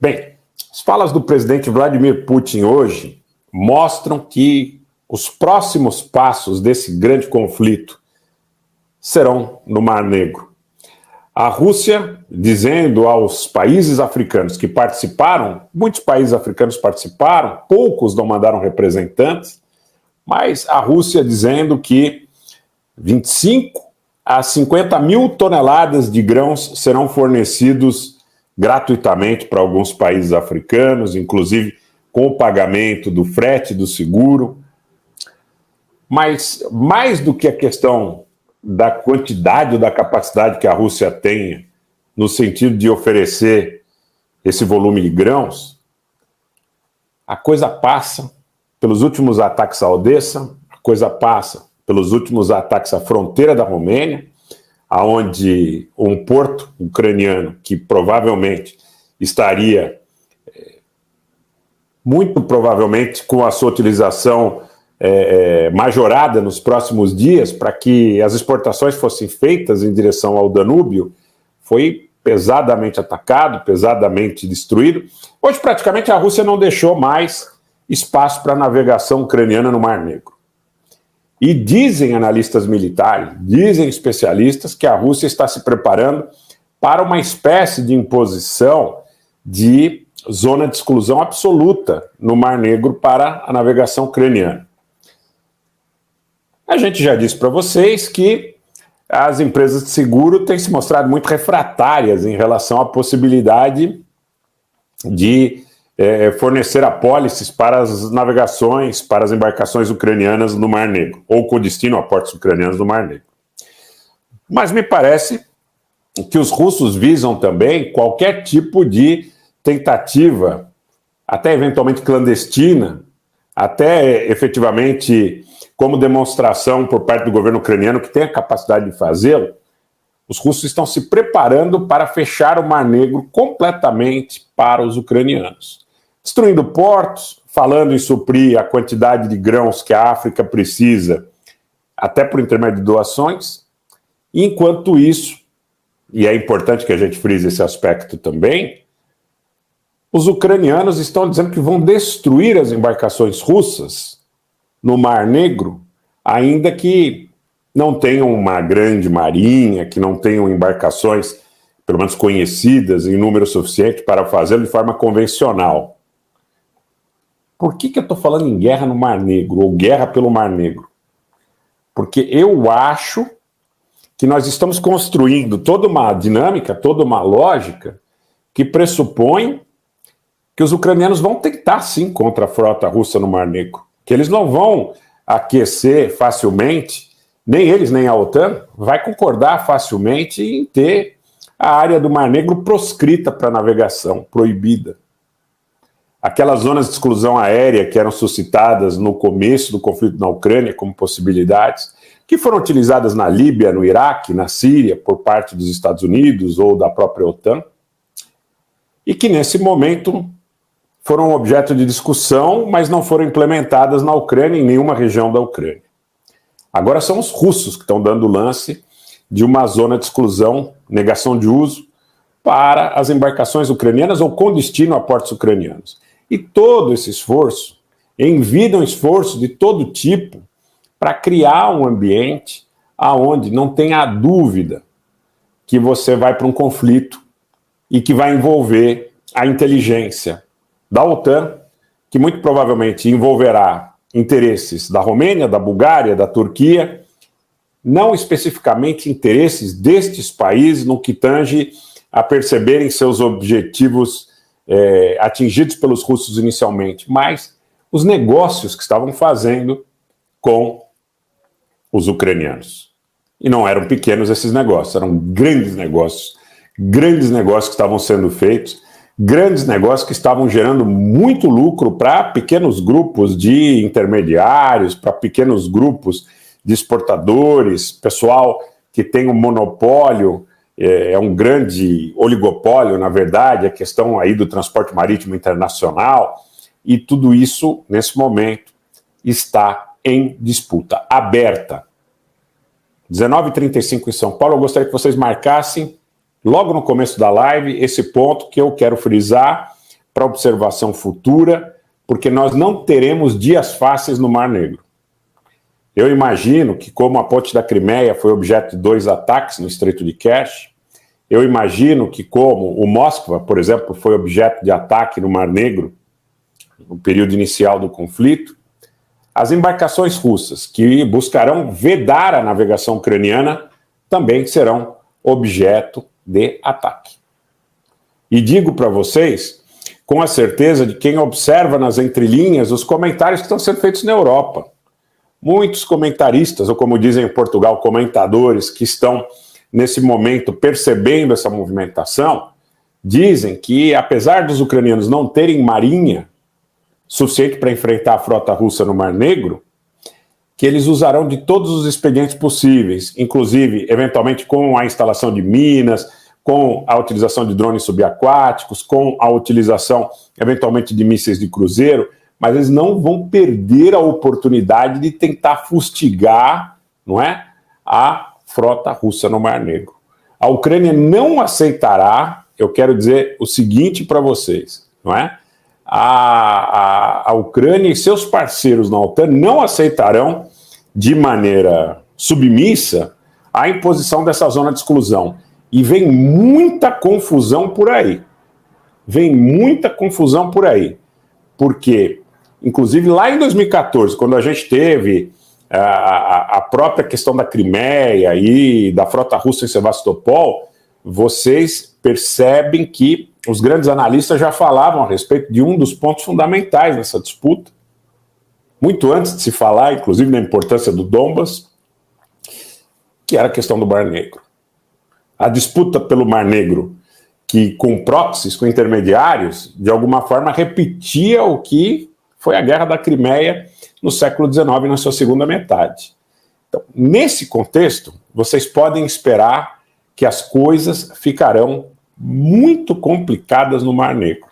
Bem, as falas do presidente Vladimir Putin hoje mostram que os próximos passos desse grande conflito serão no Mar Negro. A Rússia dizendo aos países africanos que participaram, muitos países africanos participaram, poucos não mandaram representantes, mas a Rússia dizendo que 25 a 50 mil toneladas de grãos serão fornecidos gratuitamente para alguns países africanos, inclusive com o pagamento do frete do seguro. Mas mais do que a questão da quantidade ou da capacidade que a Rússia tenha no sentido de oferecer esse volume de grãos, a coisa passa pelos últimos ataques a Odessa, a coisa passa pelos últimos ataques à fronteira da Romênia, aonde um porto ucraniano que provavelmente estaria, muito provavelmente com a sua utilização majorada nos próximos dias para que as exportações fossem feitas em direção ao Danúbio, foi pesadamente atacado, pesadamente destruído. Hoje, praticamente, a Rússia não deixou mais espaço para a navegação ucraniana no Mar Negro. E dizem analistas militares, dizem especialistas que a Rússia está se preparando para uma espécie de imposição de zona de exclusão absoluta no Mar Negro para a navegação ucraniana. A gente já disse para vocês que as empresas de seguro têm se mostrado muito refratárias em relação à possibilidade de fornecer apólices para as navegações, para as embarcações ucranianas no Mar Negro, ou com destino a portos ucranianos no Mar Negro. Mas me parece que os russos visam também qualquer tipo de tentativa, até eventualmente clandestina, até efetivamente como demonstração por parte do governo ucraniano que tem a capacidade de fazê-lo. Os russos estão se preparando para fechar o Mar Negro completamente para os ucranianos, destruindo portos, falando em suprir a quantidade de grãos que a África precisa, até por intermédio de doações. E enquanto isso, e é importante que a gente frise esse aspecto também, os ucranianos estão dizendo que vão destruir as embarcações russas no Mar Negro, ainda que não tenham uma grande marinha, que não tenham embarcações, pelo menos conhecidas, em número suficiente para fazê-lo de forma convencional. Por que eu estou falando em guerra no Mar Negro, ou guerra pelo Mar Negro? Porque eu acho que nós estamos construindo toda uma dinâmica, toda uma lógica que pressupõe que os ucranianos vão tentar sim contra a frota russa no Mar Negro, que eles não vão aquecer facilmente, nem eles nem a OTAN vai concordar facilmente em ter a área do Mar Negro proscrita para navegação, proibida. Aquelas zonas de exclusão aérea que eram suscitadas no começo do conflito na Ucrânia como possibilidades, que foram utilizadas na Líbia, no Iraque, na Síria, por parte dos Estados Unidos ou da própria OTAN, e que nesse momento foram objeto de discussão, mas não foram implementadas na Ucrânia, em nenhuma região da Ucrânia. Agora são os russos que estão dando lance de uma zona de exclusão, negação de uso, para as embarcações ucranianas ou com destino a portos ucranianos. E todo esse esforço, envia um esforço de todo tipo para criar um ambiente onde não tenha dúvida que você vai para um conflito e que vai envolver a inteligência da OTAN, que muito provavelmente envolverá interesses da Romênia, da Bulgária, da Turquia, não especificamente interesses destes países no que tange a perceberem seus objetivos atingidos pelos russos inicialmente, mas os negócios que estavam fazendo com os ucranianos. E não eram pequenos esses negócios, eram grandes negócios que estavam sendo feitos, grandes negócios que estavam gerando muito lucro para pequenos grupos de intermediários, para pequenos grupos de exportadores, pessoal que tem um monopólio, é um grande oligopólio, na verdade, a questão aí do transporte marítimo internacional, e tudo isso, nesse momento, está em disputa aberta. 19h35 em São Paulo, eu gostaria que vocês marcassem logo no começo da live esse ponto que eu quero frisar, para observação futura, porque nós não teremos dias fáceis no Mar Negro. Eu imagino que, como a ponte da Crimeia foi objeto de 2 ataques no Estreito de Kerch, eu imagino que, como o Moskva, por exemplo, foi objeto de ataque no Mar Negro, no período inicial do conflito, as embarcações russas que buscarão vedar a navegação ucraniana também serão objeto de ataque. E digo para vocês, com a certeza de quem observa nas entrelinhas os comentários que estão sendo feitos na Europa. Muitos comentaristas, ou como dizem em Portugal, comentadores que estão nesse momento percebendo essa movimentação, dizem que, apesar dos ucranianos não terem marinha suficiente para enfrentar a frota russa no Mar Negro, que eles usarão de todos os expedientes possíveis, inclusive, eventualmente, com a instalação de minas, com a utilização de drones subaquáticos, com a utilização, eventualmente, de mísseis de cruzeiro, mas eles não vão perder a oportunidade de tentar fustigar, não é, a frota russa no Mar Negro. A Ucrânia não aceitará, eu quero dizer o seguinte para vocês, não é? A Ucrânia e seus parceiros na OTAN não aceitarão de maneira submissa a imposição dessa zona de exclusão. E vem muita confusão por aí. Vem muita confusão por aí. Porque, inclusive, lá em 2014, quando a gente teve a própria questão da Crimeia e da frota russa em Sevastopol, vocês percebem que os grandes analistas já falavam a respeito de um dos pontos fundamentais nessa disputa, muito antes de se falar, inclusive, na importância do Donbas, que era a questão do Mar Negro. A disputa pelo Mar Negro, que com proxies, com intermediários, de alguma forma repetia o que foi a Guerra da Crimeia no século XIX, na sua segunda metade. Então, nesse contexto, vocês podem esperar que as coisas ficarão muito complicadas no Mar Negro.